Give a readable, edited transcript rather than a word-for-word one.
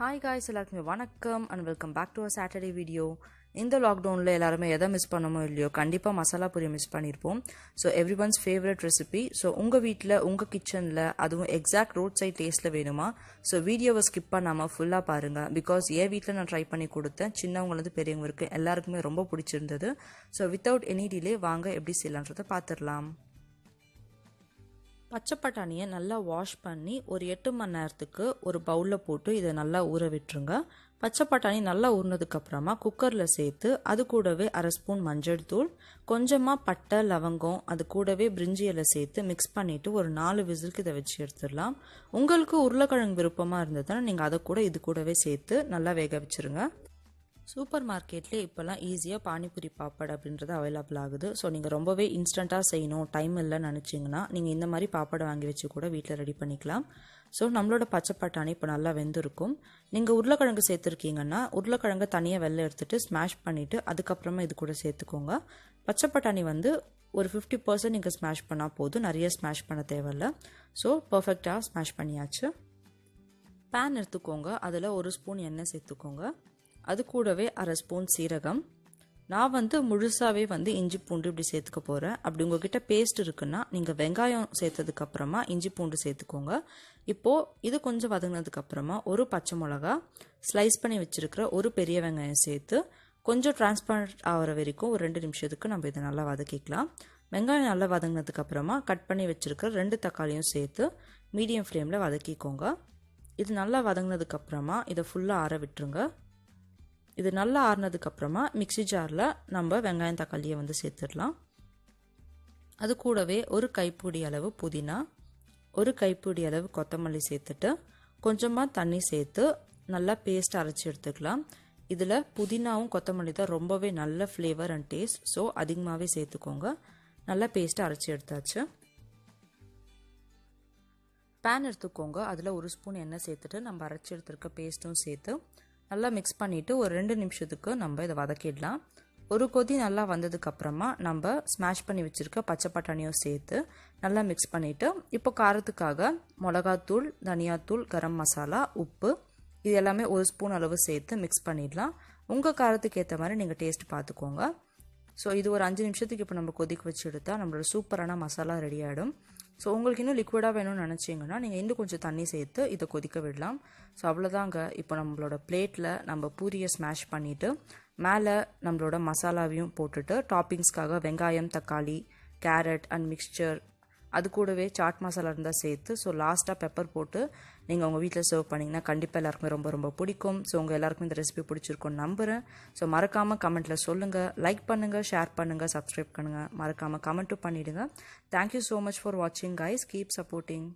Hi guys, எல்லாருக்குமே வணக்கம் and welcome back to our Saturday video. இந்த லாக்டவுனில் எல்லாருமே எதை மிஸ் பண்ணமோ இல்லையோ கண்டிப்பாக மசாலா பூரி மிஸ் பண்ணியிருப்போம். So every once favourite recipe. So உங்கள் வீட்டில் உங்கள் கிச்சனில் அதுவும் எக்ஸாக்ட் ரோட் சைட் டேஸ்ட்டில் வேணுமா? ஸோ வீடியோவை ஸ்கிப் பண்ணாமல் ஃபுல்லாக பாருங்கள். பிகாஸ் என் வீட்டில் நான் ட்ரை பண்ணி கொடுத்தேன். சின்னவங்களுக்கு பெரியவங்களுக்கு எல்லாருக்குமே ரொம்ப பிடிச்சிருந்தது. ஸோ வித்தவுட் எனி டிலே வாங்க எப்படி செய்யலான்றதை பார்த்துடலாம். பச்சை பட்டாணியை நல்லா வாஷ் பண்ணி ஒரு 8 மணி நேரத்துக்கு ஒரு பவுலில் போட்டு இதை நல்லா ஊற விட்டுருங்க. பச்சை பட்டாணி நல்லா ஊறினதுக்கப்புறமா குக்கரில் சேர்த்து அது கூடவே 1/2 ஸ்பூன் மஞ்சள் தூள், கொஞ்சமாக பட்டை லவங்கம், அது கூடவே பிரிஞ்சி இலை சேர்த்து மிக்ஸ் பண்ணிவிட்டு ஒரு 4 விசிலுக்கு இதை வச்சு எடுத்துடலாம். உங்களுக்கு உருளைக்கிழங்கு விருப்பமாக இருந்ததுன்னா நீங்கள் அதை கூட இது கூடவே சேர்த்து நல்லா வேக வச்சுருங்க. சூப்பர் மார்க்கெட்லேயே இப்போல்லாம் ஈஸியாக பானிபூரி பாப்பட் அப்படின்றது அவைலபிள் ஆகுது. ஸோ நீங்கள் ரொம்பவே இன்ஸ்டண்ட்டாக செய்யணும், டைம் இல்லைன்னு நினச்சிங்கன்னா நீங்கள் இந்த மாதிரி பாப்படை வாங்கி வச்சு கூட வீட்டில் ரெடி பண்ணிக்கலாம். ஸோ நம்மளோட பச்சை பட்டாணி இப்போ நல்லா வெந்திருக்கும். நீங்கள் உருளைக்கிழங்கு சேர்த்துருக்கீங்கன்னா உருளைக்கிழங்கு தனியாக வெளில எடுத்துகிட்டு ஸ்மாஷ் பண்ணிவிட்டு அதுக்கப்புறமா இது கூட சேர்த்துக்கோங்க. பச்சை பட்டாணி ஒரு 50% நீங்கள் ஸ்மாஷ் பண்ணால் போதும், நிறைய ஸ்மாஷ் பண்ண தேவையில்லை. ஸோ பர்ஃபெக்டாக ஸ்மாஷ் பண்ணியாச்சு. பேன் எடுத்துக்கோங்க, அதில் 1 ஸ்பூன் எண்ணெய் சேர்த்துக்கோங்க. அது கூடவே 1/2 ஸ்பூன் சீரகம். நான் முழுசாகவே இஞ்சி பூண்டு இப்படி சேர்த்துக்க போகிறேன். அப்படி உங்ககிட்ட பேஸ்ட் இருக்குன்னா நீங்கள் வெங்காயம் சேர்த்ததுக்கப்புறமா இஞ்சி பூண்டு சேர்த்துக்கோங்க. இப்போது இது கொஞ்சம் வதங்கினதுக்கப்புறமா ஒரு பச்சை மிளகா, ஸ்லைஸ் பண்ணி வச்சுருக்கிற ஒரு பெரிய வெங்காயம் சேர்த்து கொஞ்சம் டிரான்ஸ்பரண்ட் ஆகிற வரைக்கும் ஒரு 2 நிமிஷத்துக்கு நம்ம இதை நல்லா வதக்கிக்கலாம். வெங்காயம் நல்லா வதங்கினதுக்கப்புறமா கட் பண்ணி வச்சுருக்கிற 2 தக்காளியும் சேர்த்து மீடியம் ஃப்ளேமில் வதக்கிக்கோங்க. இது நல்லா வதங்கினதுக்கப்புறமா இதை ஃபுல்லாக ஆற விட்டுருங்க. இது நல்லா ஆறுனதுக்கப்புறமா மிக்சி ஜாரில் நம்ம வெங்காயம் தக்காளியை சேர்த்துடலாம். அது கூடவே ஒரு கைப்பிடி அளவு புதினா, ஒரு கைப்பிடி அளவு கொத்தமல்லி சேர்த்துட்டு கொஞ்சமாக தண்ணி சேர்த்து நல்லா பேஸ்ட் அரைச்சி எடுத்துக்கலாம். இதில் புதினாவும் கொத்தமல்லி தான் ரொம்பவே நல்ல ஃப்ளேவர் அண்ட் டேஸ்ட். ஸோ அதிகமாகவே சேர்த்துக்கோங்க. நல்லா பேஸ்ட்டு அரைச்சி எடுத்தாச்சு. பேன் எடுத்துக்கோங்க, அதில் 1 ஸ்பூன் எண்ணெய் சேர்த்துட்டு நம்ம அரைச்சி எடுத்துருக்க பேஸ்ட்டும் சேர்த்து நல்லா மிக்ஸ் பண்ணிவிட்டு ஒரு 2 நிமிஷத்துக்கு நம்ம இதை வதக்கிடலாம். ஒரு கொதி நல்லா வந்ததுக்கப்புறமா நம்ம ஸ்மாஷ் பண்ணி வச்சுருக்க பச்சை பட்டாணியும் சேர்த்து நல்லா மிக்ஸ் பண்ணிவிட்டு இப்போ காரத்துக்காக மிளகாத்தூள், தனியாத்தூள், கரம் மசாலா, உப்பு இது எல்லாமே 1 ஸ்பூன் அளவு சேர்த்து மிக்ஸ் பண்ணிடலாம். உங்கள் காரத்துக்கு ஏற்ற மாதிரி நீங்கள் டேஸ்ட் பார்த்துக்கோங்க. ஸோ இது ஒரு 5 நிமிஷத்துக்கு இப்போ நம்ம கொதிக்க வச்சு எடுத்தால் நம்மளோட சூப்பரான மசாலா ரெடி ஆகிடும். ஸோ உங்களுக்கு இன்னும் லிக்விடாக வேணும்னு நினச்சிங்கன்னா நீங்கள் இன்னும் கொஞ்சம் தண்ணி சேர்த்து இதை கொதிக்க விடலாம். ஸோ அவ்வளோதாங்க. இப்போ நம்மளோட பிளேட்டில் நம்ம பூரியை ஸ்மாஷ் பண்ணிவிட்டு மேலே நம்மளோட மசாலாவையும் போட்டுட்டு டாப்பிங்ஸ்க்காக வெங்காயம், தக்காளி, கேரட் அண்ட் மிக்சர், அது கூடவே சாட் மசாலா இருந்தால் சேர்த்து ஸோ லாஸ்ட்டாக பெப்பர் போட்டு நீங்கள் உங்கள் வீட்டில் சர்வ் பண்ணிங்கன்னா கண்டிப்பாக எல்லாருக்குமே ரொம்ப ரொம்ப பிடிக்கும். ஸோ உங்கள் எல்லாருக்குமே இந்த ரெசிபி பிடிச்சிருக்கும்னு நம்புகிறேன். ஸோ மறக்காமல் கமெண்ட்டில் சொல்லுங்கள், லைக் பண்ணுங்கள், ஷேர் பண்ணுங்கள், சப்ஸ்கிரைப் பண்ணுங்கள், மறக்காமல் கமெண்ட்டும் பண்ணிவிடுங்க. தேங்க்யூ ஸோ மச் ஃபார் வாட்சிங் கைஸ். Keep supporting.